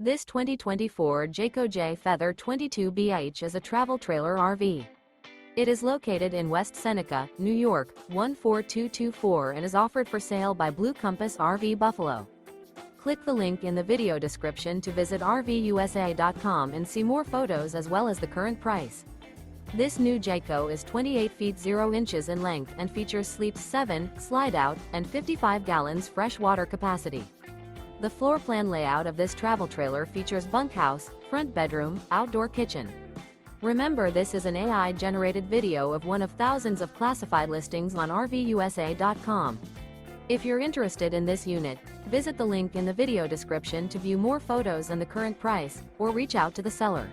This 2024 Jayco Jay Feather 22BH is a travel trailer RV. It is located in West Seneca, New York, 14224 and is offered for sale by Blue Compass RV Buffalo. Click the link in the video description to visit RVUSA.com and see more photos as well as the current price. This new Jayco is 28 feet 0 inches in length and features sleeps 7, slide-out, and 55 gallons fresh water capacity. The floor plan layout of this travel trailer features bunkhouse, front bedroom, outdoor kitchen. Remember, this is an AI-generated video of one of thousands of classified listings on RVUSA.com. If you're interested in this unit, visit the link in the video description to view more photos and the current price, or reach out to the seller.